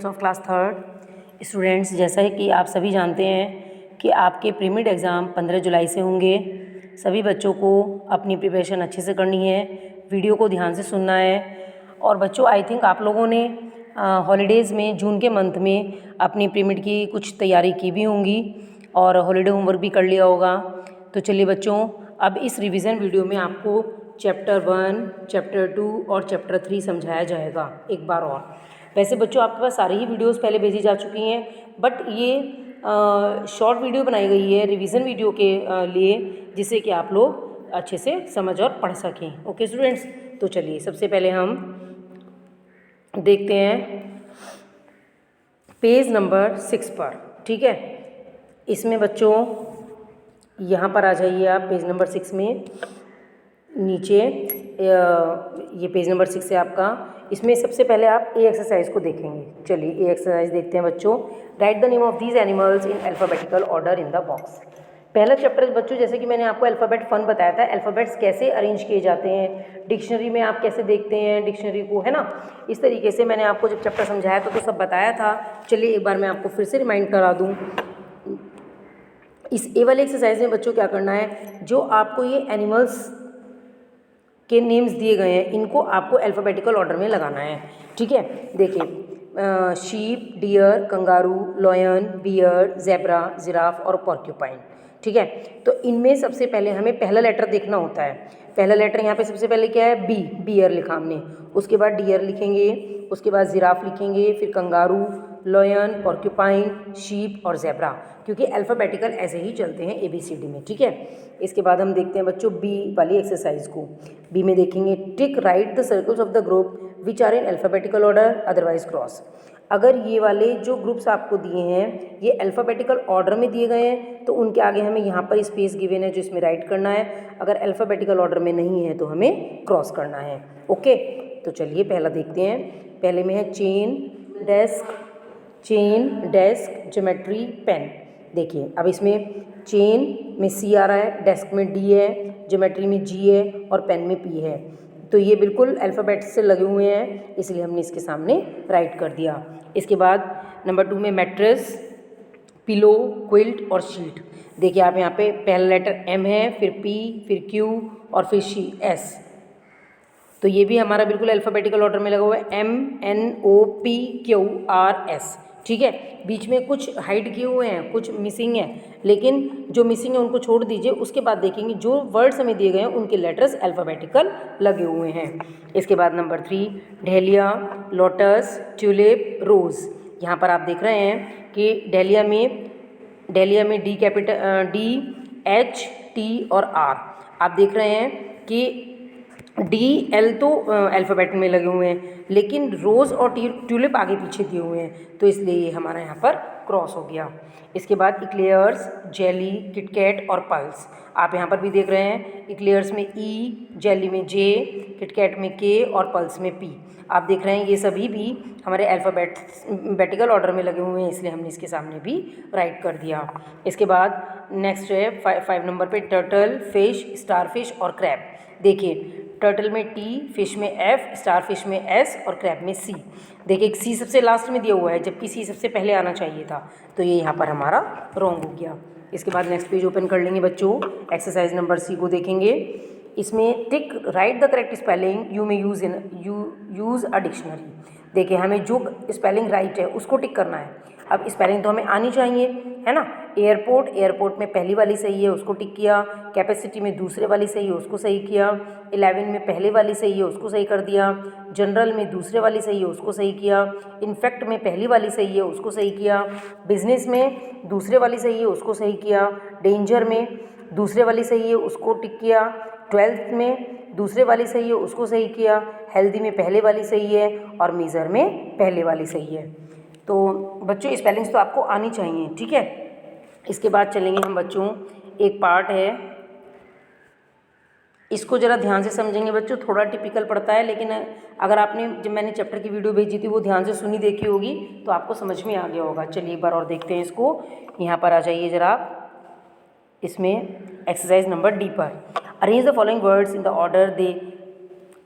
Of class third students, जैसा है कि आप सभी जानते हैं कि आपके प्रीमिड एग्ज़ाम 15 जुलाई से होंगे। सभी बच्चों को अपनी प्रिपरेशन अच्छे से करनी है, वीडियो को ध्यान से सुनना है। और बच्चों, आई थिंक आप लोगों ने हॉलीडेज़ में जून के मंथ में अपनी प्रीमिड की कुछ तैयारी की भी होंगी और हॉलीडे होमवर्क भी कर लिया होगा। तो चलिए बच्चों, अब इस रिवीजन वीडियो में आपको चैप्टर 1, चैप्टर 2 और चैप्टर 3 समझाया जाएगा एक बार और। वैसे बच्चों, आपके पास सारी ही वीडियोस पहले भेजी जा चुकी हैं, बट ये शॉर्ट वीडियो बनाई गई है रिवीजन वीडियो के लिए, जिससे कि आप लोग अच्छे से समझ और पढ़ सकें। ओके स्टूडेंट्स, तो चलिए सबसे पहले हम देखते हैं पेज नंबर 6 पर। ठीक है, इसमें बच्चों यहाँ पर आ जाइए आप पेज नंबर 6 में। नीचे ये पेज नंबर 6 है आपका। इसमें सबसे पहले आप ए एक्सरसाइज को देखेंगे। चलिए ए एक्सरसाइज देखते हैं बच्चों। Right the name of these animals in alphabetical order in the box. पहला चैप्टर बच्चों, जैसे कि मैंने आपको अल्फ़ाबेट फन बताया था, अल्फ़ाबेट्स कैसे अरेंज किए जाते हैं, डिक्शनरी में आप कैसे देखते हैं डिक्शनरी को, है ना। इस तरीके से मैंने आपको जब चैप्टर समझाया था तो सब बताया था। चलिए एक बार मैं आपको फिर से रिमाइंड करा दूँ। इस ए वाले एक्सरसाइज में बच्चों क्या करना है, जो आपको ये एनिमल्स के नेम्स दिए गए हैं, इनको आपको अल्फ़ाबेटिकल ऑर्डर में लगाना है। ठीक है, देखिए sheep, deer, kangaroo, lion, bear, zebra, giraffe और पोर्क्यूपाइन। ठीक है, तो इनमें सबसे पहले हमें पहला लेटर देखना होता है। पहला लेटर यहाँ पे सबसे पहले क्या है, बी, बियर लिखा हमने। उसके बाद डियर लिखेंगे, उसके बाद जिराफ लिखेंगे, फिर कंगारू, लॉयन, पोर्क्यूपाइन, शीप और ज़ेब्रा, क्योंकि अल्फ़ाबेटिकल ऐसे ही चलते हैं ABCD में। ठीक है, इसके बाद हम देखते हैं बच्चों बी वाली एक्सरसाइज को। बी में देखेंगे tick right the circles of the group which are in alphabetical order otherwise cross. अगर ये वाले जो ग्रुप्स आपको दिए हैं ये अल्फ़ाबेटिकल ऑर्डर में दिए गए हैं तो उनके आगे हमें यहाँ पर स्पेस गिवन है जो इसमें राइट करना है। अगर अल्फ़ाबेटिकल ऑर्डर में नहीं है तो हमें क्रॉस करना है। ओके, तो चलिए पहला देखते हैं। पहले में है chain, desk, chain, desk, geometry, pen. देखिए अब इसमें चेन में C आ रहा है, डेस्क में D है, ज्योमेट्री में G है और पेन में P है। तो ये बिल्कुल अल्फ़ाबेट से लगे हुए हैं, इसलिए हमने इसके सामने राइट कर दिया। इसके बाद नंबर 2 में मैट्रेस, पिलो, क्विल्ट और शीट। देखिए आप यहाँ पे पहला लेटर M है, फिर P, फिर Q और फिर S। तो ये भी हमारा बिल्कुल अल्फ़ाबेटिकल ऑर्डर में लगा हुआ है, MNOPQRS। ठीक है, बीच में कुछ हाइड किए हुए हैं, कुछ मिसिंग है, लेकिन जो मिसिंग है उनको छोड़ दीजिए। उसके बाद देखेंगे जो वर्ड्स हमें दिए गए हैं उनके लेटर्स अल्फ़ाबेटिकल लगे हुए हैं। इसके बाद नंबर 3 डेलिया, लोटस, ट्यूलिप, रोज़। यहाँ पर आप देख रहे हैं कि डेलिया में D capital D, H, T और R। आप देख रहे हैं कि D, L तो अल्फ़ाबेट में लगे हुए हैं, लेकिन रोज़ और ट्यूलिप आगे पीछे दिए हुए हैं, तो इसलिए ये हमारा यहाँ पर क्रॉस हो गया। इसके बाद इक्लेयर्स, जेली, किटकैट और पल्स। आप यहाँ पर भी देख रहे हैं इक्लेयर्स में E, जेली में J, किटकैट में K और पल्स में P। आप देख रहे हैं ये सभी भी हमारे अल्फ़ाबेटिकल ऑर्डर में लगे हुए हैं, इसलिए हमने इसके सामने भी राइट कर दिया। इसके बाद नेक्स्ट है 5 नंबर पे टर्टल, फिश, स्टारफिश और क्रैब। देखिए टर्टल में T, फिश में F, स्टारफिश में S और क्रैब में C। देखिए C सबसे लास्ट में दिया हुआ है, जबकि C सबसे पहले आना चाहिए था, तो ये यहाँ पर हमारा रॉन्ग हो गया। इसके बाद नेक्स्ट पेज ओपन कर लेंगे बच्चों। एक्सरसाइज नंबर C को देखेंगे। इसमें टिक right the correct spelling you में यूज़ अ डिक्शनरी। देखिए हमें जो स्पेलिंग राइट है उसको टिक करना है। अब स्पेलिंग तो हमें आनी चाहिए, है ना। एयरपोर्ट में पहली वाली सही है, उसको टिक किया। कैपेसिटी में दूसरे वाली सही है, उसको सही किया। 11 में पहले वाली सही है, उसको सही कर दिया। जनरल में दूसरे वाली सही है, उसको सही किया। इनफैक्ट में पहली वाली सही है, उसको सही किया। बिजनेस में दूसरे वाली सही है, उसको सही किया। डेंजर में दूसरे वाली सही है, उसको टिक किया। 12th में दूसरे वाली सही है, उसको सही किया। हेल्दी में पहले वाली सही है और मीज़र में पहले वाली सही है। तो बच्चों स्पेलिंग्स तो आपको आनी चाहिए, ठीक है। इसके बाद चलेंगे हम बच्चों, एक पार्ट है, इसको ज़रा ध्यान से समझेंगे बच्चों। थोड़ा टिपिकल पड़ता है, लेकिन अगर आपने जब मैंने चैप्टर की वीडियो भेजी थी वो ध्यान से सुनी देखी होगी तो आपको समझ में आ गया होगा। चलिए एक बार और देखते हैं इसको। यहाँ पर आ जाइए ज़रा, इसमें एक्सरसाइज नंबर D पर। Arrange the following words in the order they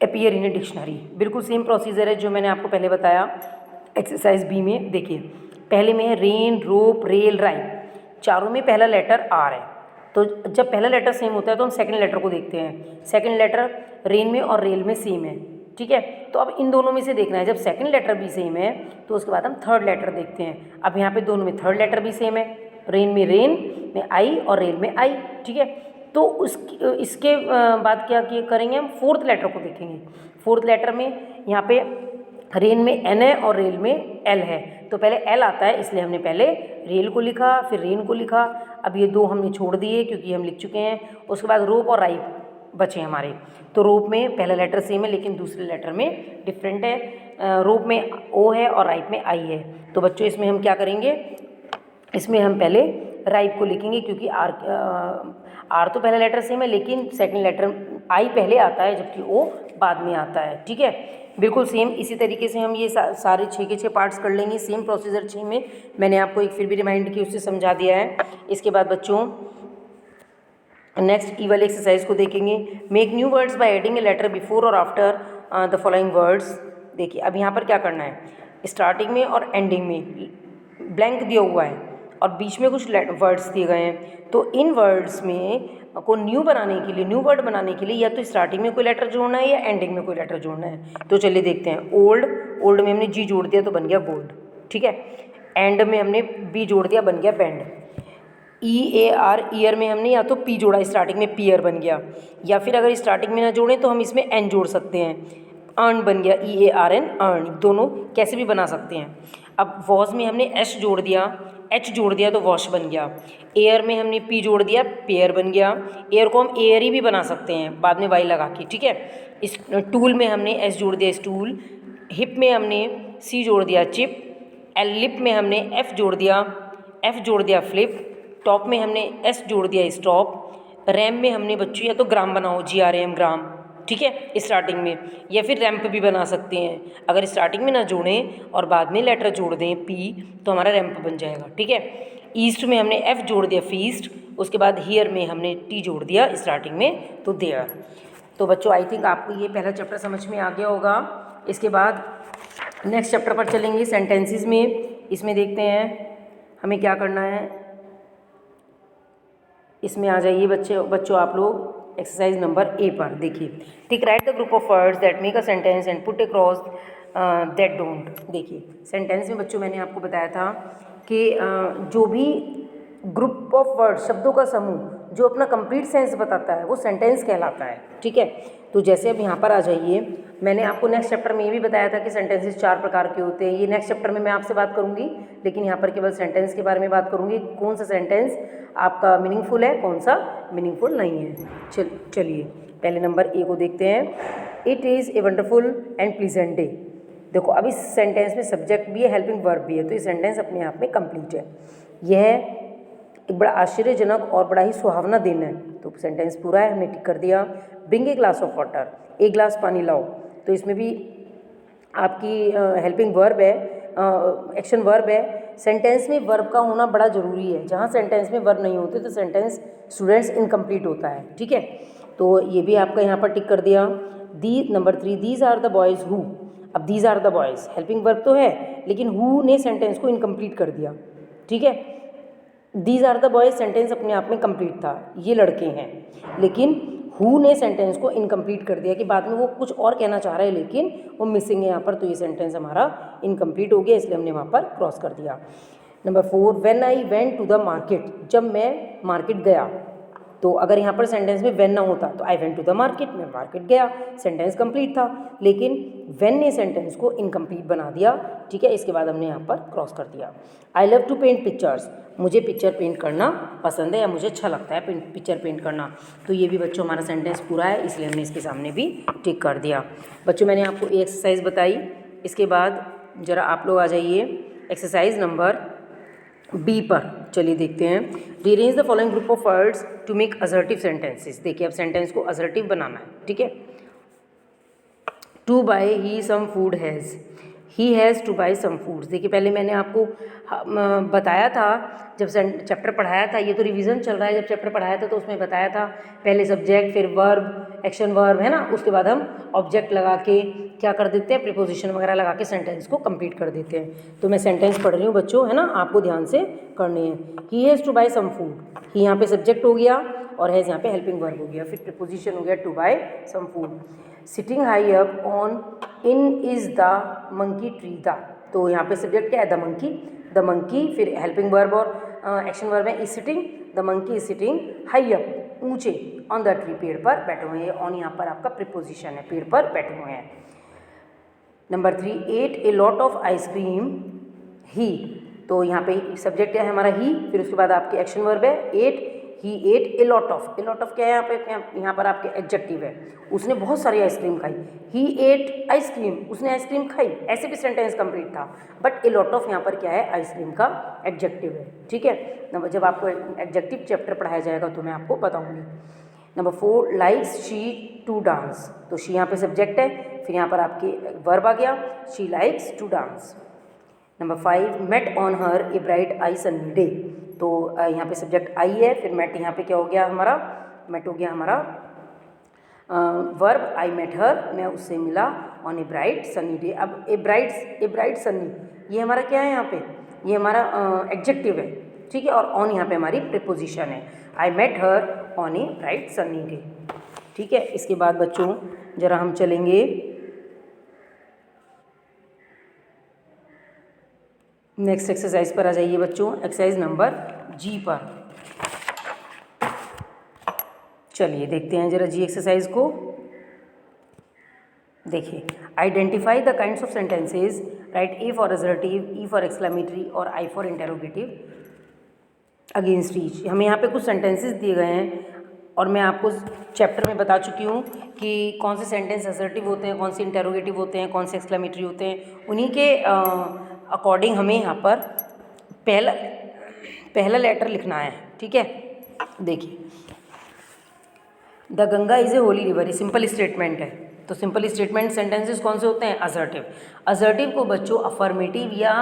appear in a dictionary. बिल्कुल सेम प्रोसीजर है जो मैंने आपको पहले बताया। एक्सरसाइज बी में देखिए, पहले में है रेन, रोप, रेल, राइट, चारों में पहला लेटर आर है। तो जब पहला लेटर सेम होता है तो हम सेकंड लेटर को देखते हैं। सेकंड लेटर रेन में और रेल में सेम है, ठीक है। तो अब इन दोनों में से देखना है, जब सेकंड लेटर भी सेम है तो उसके बाद हम थर्ड लेटर देखते हैं। अब यहाँ पे दोनों में थर्ड लेटर भी सेम है, रेन में आई और रेल में आई, ठीक है। तो इसके बाद क्या करेंगे, हम फोर्थ लेटर को देखेंगे। फोर्थ लेटर में यहाँ पे रेन में एन है और रेल में एल है, तो पहले एल आता है इसलिए हमने पहले रेल को लिखा, फिर रेन को लिखा। अब ये दो हमने छोड़ दिए क्योंकि हम लिख चुके हैं। उसके बाद रोप और राइप बचे हमारे। तो रोप में पहला लेटर सेम है लेकिन दूसरे लेटर में डिफरेंट है। रोप में ओ है और राइप में आई है। तो बच्चों इसमें हम क्या करेंगे, इसमें हम पहले राइप को लिखेंगे क्योंकि आर तो पहला लेटर सेम है लेकिन सेकंड लेटर आई पहले आता है जबकि ओ बाद में आता है, ठीक है। बिल्कुल सेम इसी तरीके से हम ये सारे 6 के 6 पार्ट्स कर लेंगे। सेम प्रोसीजर 6 में मैंने आपको एक फिर भी रिमाइंड की, उससे समझा दिया है। इसके बाद बच्चों नेक्स्ट ई वाली एक्सरसाइज को देखेंगे। Make new words by adding a letter before और आफ्टर द फॉलोइंग वर्ड्स। देखिए अब यहाँ पर क्या करना है, स्टार्टिंग में और एंडिंग में ब्लैंक दिया हुआ है और बीच में कुछ वर्ड्स दिए गए हैं। तो इन वर्ड्स में को न्यू बनाने के लिए, न्यू वर्ड बनाने के लिए या तो स्टार्टिंग में कोई लेटर जोड़ना है या एंडिंग में कोई लेटर जोड़ना है। तो चलिए देखते हैं। ओल्ड में हमने जी जोड़ दिया तो बन गया गोल्ड, ठीक है। एंड में हमने बी जोड़ दिया, बन गया बैंड। EAR ईयर में हमने या तो पी जोड़ा, स्टार्टिंग में पियर बन गया, या फिर अगर स्टार्टिंग में ना जोड़ें तो हम इसमें एन जोड़ सकते हैं, अर्न बन गया, EARN अर्न, दोनों कैसे भी बना सकते हैं। अब वॉश में हमने एस जोड़ दिया, एच जोड़ दिया तो वॉश बन गया। एयर में हमने पी जोड़ दिया, पेयर बन गया। एयर को हम एयर ही भी बना सकते हैं बाद में वाई लगा के, ठीक है। इस टूल में हमने एस जोड़ दिया, स्टूल। हिप में हमने सी जोड़ दिया, चिप। लिप में हमने एफ जोड़ दिया, फ्लिप। टॉप में हमने एस जोड़ दिया, स्टॉप। रैम में हमने बच्चों या तो ग्राम बनाओ, GRAM ग्राम, ठीक है, स्टार्टिंग में, या फिर रैंप भी बना सकते हैं। अगर स्टार्टिंग में ना जोड़ें और बाद में लेटर जोड़ दें पी तो हमारा रैंप बन जाएगा, ठीक है। ईस्ट में हमने एफ जोड़ दिया, फीस्ट। उसके बाद हियर में हमने टी जोड़ दिया स्टार्टिंग में, तो देयर। तो बच्चों आई थिंक आपको ये पहला चैप्टर समझ में आ गया होगा। इसके बाद नेक्स्ट चैप्टर पर चलेंगे, सेंटेंसेस में। इसमें देखते हैं हमें क्या करना है। इसमें आ जाइए बच्चों आप लोग एक्सरसाइज नंबर ए पर। देखिए, टिक right the group of words that make a sentence and put across that don't. देखिए सेंटेंस में बच्चों मैंने आपको बताया था कि जो भी ग्रुप ऑफ वर्ड, शब्दों का समूह जो अपना कंप्लीट सेंस बताता है वो सेंटेंस कहलाता है, ठीक है। तो जैसे अब यहाँ पर आ जाइए, मैंने आपको नेक्स्ट चैप्टर में ये भी बताया था कि सेंटेंसेस 4 प्रकार के होते हैं। ये नेक्स्ट चैप्टर में मैं आपसे बात करूँगी, लेकिन यहाँ पर केवल सेंटेंस के बारे में बात करूँगी। कौन सा सेंटेंस आपका मीनिंगफुल है, कौन सा मीनिंगफुल नहीं है। चलिए पहले नंबर ए को देखते हैं। It is a wonderful and pleasant day. देखो अब इस सेंटेंस में सब्जेक्ट भी है, हेल्पिंग वर्ब भी है, तो ये सेंटेंस अपने आप में कंप्लीट है। यह एक बड़ा आश्चर्यजनक और बड़ा ही सुहावना दिन है, तो सेंटेंस पूरा है, हमने टिक कर दिया। Bring a glass of water, एक ग्लास पानी लाओ, तो इसमें भी आपकी हेल्पिंग वर्ब है, एक्शन वर्ब है। सेंटेंस में वर्ब का होना बड़ा ज़रूरी है। जहाँ सेंटेंस में वर्ब नहीं होते तो सेंटेंस स्टूडेंट्स इनकम्प्लीट होता है, ठीक है। तो ये भी आपका यहाँ पर टिक कर दिया। Number 3, these are the boys who. अब these are the boys helping verb तो है लेकिन हु ने सेंटेंस को इनकम्प्लीट कर दिया, ठीक है। These are the boys sentence अपने आप में कंप्लीट था, ये लड़के हैं, लेकिन हु ने सेंटेंस को इनकम्प्लीट कर दिया कि बाद में वो कुछ और कहना चाह रहा है लेकिन वो मिसिंग है यहाँ पर, तो ये सेंटेंस हमारा इनकम्प्लीट हो गया, इसलिए हमने वहाँ पर क्रॉस कर दिया। Number 4, when I went to the market, जब मैं मार्केट गया। तो अगर यहाँ पर सेंटेंस में व्हेन ना होता तो I went to the market, मैं मार्केट गया, सेंटेंस कंप्लीट था, लेकिन व्हेन ने सेंटेंस को इनकम्प्लीट बना दिया, ठीक है। इसके बाद हमने यहाँ पर क्रॉस कर दिया। I love to paint pictures, मुझे पिक्चर पेंट करना पसंद है या मुझे अच्छा लगता है पिक्चर पेंट करना। तो ये भी बच्चों हमारा सेंटेंस पूरा है, इसलिए हमने इसके सामने भी टिक कर दिया। बच्चों मैंने आपको ये एक्सरसाइज बताई, इसके बाद ज़रा आप लोग आ जाइए एक्सरसाइज नंबर बी पर। चलिए देखते हैं। Rearrange the following group of words to make assertive sentences. देखिए अब सेंटेंस को असर्टिव बनाना है, ठीक है। To buy he some food has, he has to buy some foods. देखिए पहले मैंने आपको बताया था जब चैप्टर पढ़ाया था, ये तो रिवीजन चल रहा है, जब चैप्टर पढ़ाया था तो उसमें बताया था पहले सब्जेक्ट फिर वर्ब एक्शन वर्ब है ना, उसके बाद हम ऑब्जेक्ट लगा के क्या कर देते हैं, प्रीपोजिशन वगैरह लगा के सेंटेंस को कंप्लीट कर देते हैं। तो मैं सेंटेंस पढ़ रही हूँ बच्चों, है ना, आपको ध्यान से करनी है। He has to buy some food, he यहाँ पे सब्जेक्ट हो गया और हैज़ यहाँ पे हेल्पिंग वर्ब हो गया, फिर प्रीपोजिशन हो गया to buy some food. Sitting high up on in is the monkey tree the, तो यहाँ पे सब्जेक्ट क्या है, द मंकी, फिर हेल्पिंग वर्ब और एक्शन वर्ब है is sitting, the monkey is sitting high up, ऊंचे, ऑन द ट्री, पेड़ पर बैठे हुए हैं। ऑन यहाँ पर आपका प्रीपोजिशन है, पेड़ पर बैठे हुए हैं। Number 3, ate a lot of ice cream he, तो यहाँ पे सब्जेक्ट क्या है हमारा ही, फिर उसके बाद आपके एक्शन वर्ब है ate, he ate a lot of, क्या है यहाँ पे, यहाँ पर आपके एडजेक्टिव है, उसने बहुत सारी आइसक्रीम खाई। ही एट आइसक्रीम, उसने आइसक्रीम खाई, ऐसे भी सेंटेंस कंप्लीट था, बट ए लॉट ऑफ यहाँ पर क्या है, आइसक्रीम का एडजेक्टिव है। ठीक है, जब आपको एडजेक्टिव चैप्टर पढ़ाया जाएगा तो मैं आपको बताऊँगी। Number 4, likes she to dance, तो शी यहाँ पे सब्जेक्ट है, फिर यहाँ पर आपके वर्ब आ गया, she likes to dance. Number 5, met on her a bright I sunny day, तो यहाँ पे सब्जेक्ट आई है, फिर मेट यहाँ पे क्या हो गया हमारा, मेट हो गया हमारा वर्ब, आई मेट हर, मैं उससे मिला, on a bright sunny day. अब ए ब्राइट सन्नी, ये हमारा क्या है यहाँ पे, ये हमारा एडजेक्टिव है, ठीक है, और ऑन यहाँ पे हमारी प्रीपोजिशन है, I met her on a bright sunny day. ठीक है, इसके बाद बच्चों जरा हम चलेंगे नेक्स्ट एक्सरसाइज पर आ जाइए बच्चों, एक्सरसाइज नंबर जी पर। चलिए देखते हैं जरा जी एक्सरसाइज को। देखिए, identify the kinds of sentences, right A for assertive, E for exclamatory और I for interrogative against each. हमें यहाँ पे कुछ सेंटेंसेस दिए गए हैं और मैं आपको चैप्टर में बता चुकी हूँ कि कौन से सेंटेंस असर्टिव होते हैं, कौन से इंटेरोगेटिव होते हैं, कौन से एक्सक्लेमेटरी होते हैं। उन्हीं के अकॉर्डिंग हमें यहाँ पर पहला लेटर लिखना है। ठीक है, देखिए, the Ganga is a Holi river, ये सिंपल स्टेटमेंट है। तो सिंपल स्टेटमेंट सेंटेंसेस कौन से होते हैं, असर्टिव। असर्टिव को बच्चों अफर्मेटिव या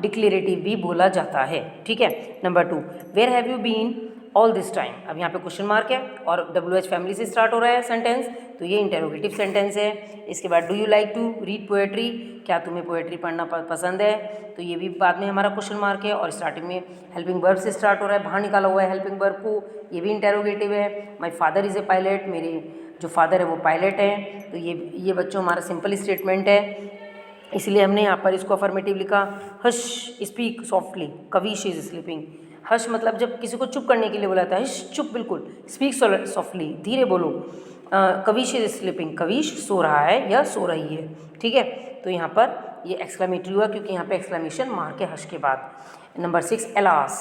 डिक्लेरेटिव भी बोला जाता है। ठीक है, number 2, where have you been all this time, अब यहाँ पे क्वेश्चन मार्क है और WH फैमिली से स्टार्ट हो रहा है सेंटेंस, तो ये इंटेरोगेटिव सेंटेंस है। इसके बाद do you like to read poetry, क्या तुम्हें पोएट्री पढ़ना पसंद है, तो ये भी बाद में हमारा क्वेश्चन मार्क है। और स्टार्टिंग में हेल्पिंग वर्ब से स्टार्ट हो रहा है, बाहर निकाला हुआ है हेल्पिंग वर्ब को, ये भी इंटेरोगेटिव है। My father is a pilot, मेरे जो फादर है वो पायलट है, तो ये बच्चों हमारा सिंपल स्टेटमेंट है, इसलिए हमने यहाँ पर इसको अफर्मेटिव लिखा। Hush speak softly, Kavish is sleeping, hush मतलब जब किसी को चुप करने के लिए बोला था, हश चुप बिल्कुल, स्पीक सॉफ्टली धीरे बोलो। कविश इज स्लीपिंग, कविश सो रहा है या सो रही है। ठीक है, तो यहाँ पर ये एक्सक्लेमेटरी हुआ क्योंकि यहाँ पे एक्सक्लेमेशन मार्क है हश के बाद। नंबर 6, एलास,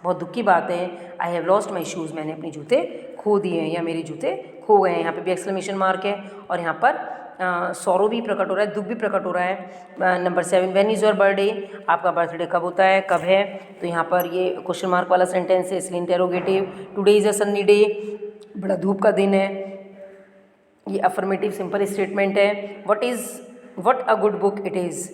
बहुत दुख की बात है, I have lost my shoes, मैंने अपने जूते खो दिए हैं या मेरे जूते खो गए हैं, यहाँ पे भी एक्सक्लेमेशन मार्क है। और यहाँ पर सौरव भी प्रकट हो रहा है, दुख भी प्रकट हो रहा है। Number 7, when is your birthday, आपका बर्थडे कब होता है, कब है, तो यहाँ पर ये क्वेश्चन मार्क वाला सेंटेंस है इसलिए interrogative. Today is a Sunny day, बड़ा धूप का दिन है, ये अफर्मेटिव सिंपल स्टेटमेंट है। What a good book it is,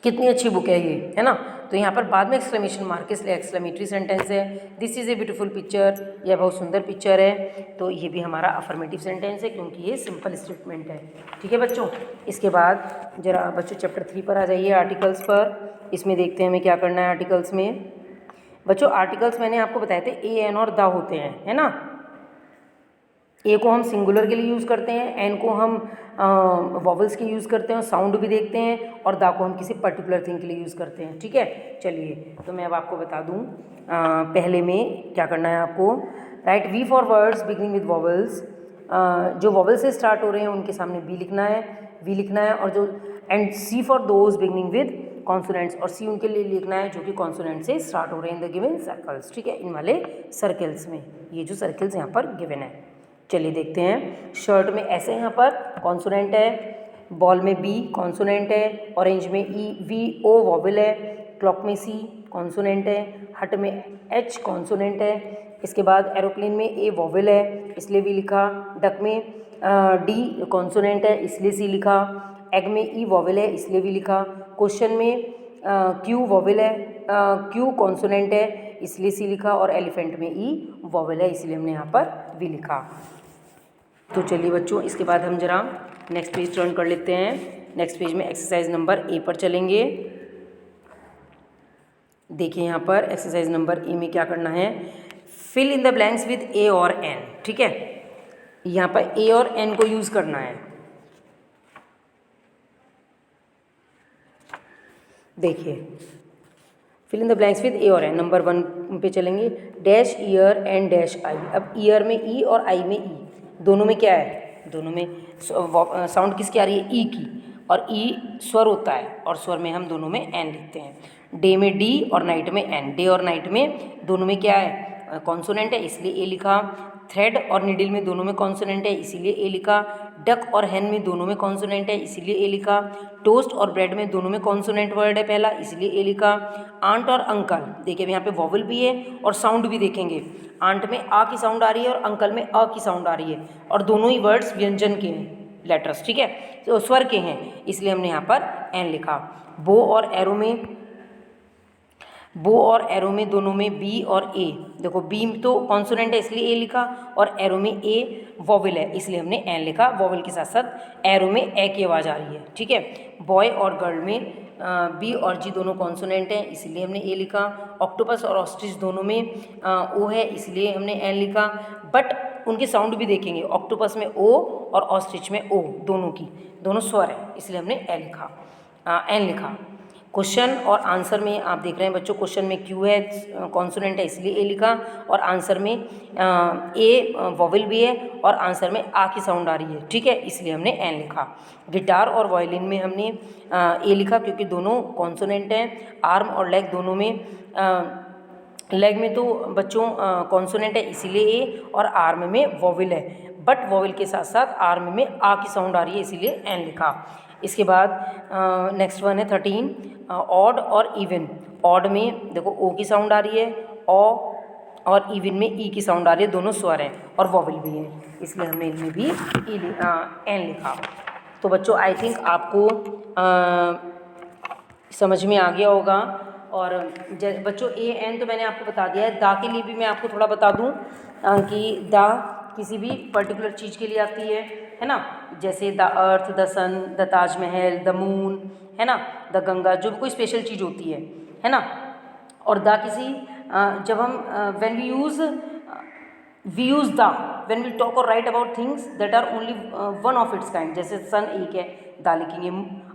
कितनी अच्छी बुक है ये, है ना, तो यहाँ पर बाद में एक्सक्लेमेशन मार्क इसलिए एक्सक्लेमेटरी सेंटेंस है। This is a beautiful picture, यह बहुत सुंदर पिक्चर है, तो ये भी हमारा अफर्मेटिव सेंटेंस है क्योंकि ये सिंपल स्टेटमेंट है। ठीक है बच्चों, इसके बाद जरा बच्चों चैप्टर 3 पर आ जाइए, आर्टिकल्स पर। इसमें देखते हैं हमें क्या करना है आर्टिकल्स में। बच्चों आर्टिकल्स मैंने आपको बताए थे ए, एन और द होते हैं, है ना। ए को हम सिंगुलर के लिए यूज़ करते हैं, एन को हम वॉवल्स के यूज़ करते हैं, साउंड भी देखते हैं, और दा को हम किसी पर्टिकुलर थिंग के लिए यूज़ करते हैं। ठीक है, चलिए तो मैं अब आपको बता दूं पहले में क्या करना है आपको। Write V for words beginning with vowels, जो वॉवल से स्टार्ट हो रहे हैं उनके सामने वी लिखना है, और जो and C for those beginning with consonants, और सी उनके लिए लिखना है जो कि कॉन्सोनेंट से स्टार्ट हो रहे हैं इन द गिवन सर्कल्स। ठीक है, इन वाले सर्कल्स में, ये जो सर्कल्स यहाँ पर गिवन है। चलिए देखते हैं, शर्ट में ऐसे यहाँ पर कॉन्सोनेंट है, बॉल में बी कॉन्सोनेंट है, ऑरेंज में ई वी ओ वॉवल है, क्लॉक में सी कॉन्सोनेंट है, हट में एच कॉन्सोनेंट है। इसके बाद एरोप्लेन में ए वॉवल है इसलिए वी लिखा, डक में डी कॉन्सोनेंट है इसलिए सी लिखा, एग में ई वॉवेल है इसलिए वी लिखा। क्वेश्चन में क्यू वॉवेल है, क्यू कॉन्सोनेंट है इसलिए सी लिखा, और एलिफेंट में ई वॉवेल है इसलिए हमने यहाँ पर वी लिखा। तो चलिए बच्चों, इसके बाद हम जरा नेक्स्ट पेज टर्न कर लेते हैं। नेक्स्ट पेज में एक्सरसाइज नंबर ए पर चलेंगे। देखिए यहाँ पर एक्सरसाइज नंबर ए में क्या करना है, fill in the blanks with a और एन। ठीक है, यहाँ पर ए और एन को यूज़ करना है। देखिए fill in the blanks with a और एन, नंबर 1 पे चलेंगे। Dash ear and dash eye. अब ईयर में ई और आई में ई, दोनों में क्या है, दोनों में साउंड किसकी आ रही है, ई की, और ई स्वर होता है और स्वर में हम दोनों में एन लिखते हैं। डे में डी और नाइट में एन, डे और नाइट में दोनों में क्या है, कॉन्सोनेंट है इसलिए ए लिखा। थ्रेड और निडिल में दोनों में कॉन्सोनेंट है इसीलिए ए लिखा। डक और हैन में दोनों में कॉन्सोनेंट है इसीलिए ए लिखा। टोस्ट और ब्रेड में दोनों में कॉन्सोनेंट वर्ड है पहला इसलिए ए लिखा। आंट और अंकल, देखिए यहाँ पे वॉवल भी है और साउंड भी देखेंगे। आंट में आ की साउंड आ रही है और अंकल में अ की साउंड आ रही है, और दोनों ही वर्ड्स व्यंजन के हैं, लेटर्स, ठीक है, तो स्वर के हैं इसलिए हमने यहाँ पर एन लिखा। बो और एरो में दोनों में बी और ए, देखो बी तो कॉन्सोनेंट है इसलिए ए लिखा, और एरो में ए वॉवल है इसलिए हमने एन लिखा। वॉवल के साथ साथ एरो में ए की आवाज़ आ रही है, ठीक है। बॉय और गर्ल में बी और जी दोनों कॉन्सोनेंट हैं इसलिए हमने ए लिखा। ऑक्टोपस और ऑस्ट्रिच दोनों में ओ है इसलिए हमने एन लिखा। बट उनके साउंड भी देखेंगे, ऑक्टोपस में ओ और ऑस्ट्रिच में ओ, दोनों स्वर है इसलिए हमने एन लिखा। क्वेश्चन और आंसर में आप देख रहे हैं बच्चों, क्वेश्चन में क्यू है, कॉन्सोनेंट है इसलिए ए लिखा, और आंसर में ए वॉवल भी है और आंसर में आ की साउंड आ रही है, ठीक है, इसलिए हमने एन लिखा। गिटार और वायलिन में हमने ए लिखा क्योंकि दोनों कॉन्सोनेंट हैं। आर्म और लेग दोनों में, लेग में तो बच्चों कॉन्सोनेंट है इसीलिए ए, और आर्म में वॉवल है, बट वॉवल के साथ साथ आर्म में आ की साउंड आ रही है इसीलिए एन लिखा। इसके बाद नेक्स्ट वन है 13, ऑड और इवन। ऑड में देखो ओ की साउंड आ रही है, ओ, और इवन में ई की साउंड आ रही है, दोनों स्वर हैं और वॉवल भी है इसलिए हमने इनमें भी एन लिखा। तो बच्चों आई थिंक आपको समझ में आ गया होगा। और बच्चों ए एन तो मैंने आपको बता दिया है। दा के लिए भी मैं आपको थोड़ा बता दूं कि दा किसी भी पर्टिकुलर चीज़ के लिए आती है ना, जैसे the earth, the sun, the Taj Mahal, the moon, है ना, द गंगा, जो भी कोई स्पेशल चीज़ होती है ना। और द किसी जब हम when we use the when we talk और write about things that are only one of its kind, जैसे सन एक है दा लिखेंगे,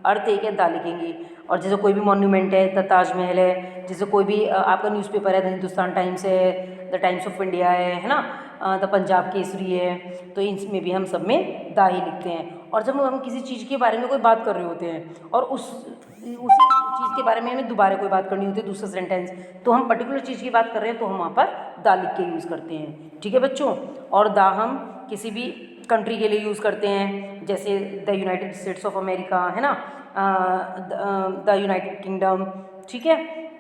अर्थ एक है दा लिखेंगे, और जैसे कोई भी मॉन्यूमेंट है द ताजमहल है, जैसे कोई भी आपका न्यूज़पेपर है द हिंदुस्तान टाइम्स है, द टाइम्स ऑफ इंडिया है ना, द पंजाब केसरी है, तो इसमें भी हम सब में दा ही लिखते हैं। और जब हम किसी चीज़ के बारे में कोई बात कर रहे होते हैं और उसी चीज़ के बारे में हमें दोबारा कोई बात करनी होती है, दूसरा सेंटेंस, तो हम पर्टिकुलर चीज़ की बात कर रहे हैं तो हम वहाँ पर दा लिख के यूज़ करते हैं, ठीक है बच्चों। और दा हम किसी भी कंट्री के लिए यूज़ करते हैं, जैसे the United states of America, है ना, द यूनाइटेड किंगडम, ठीक है,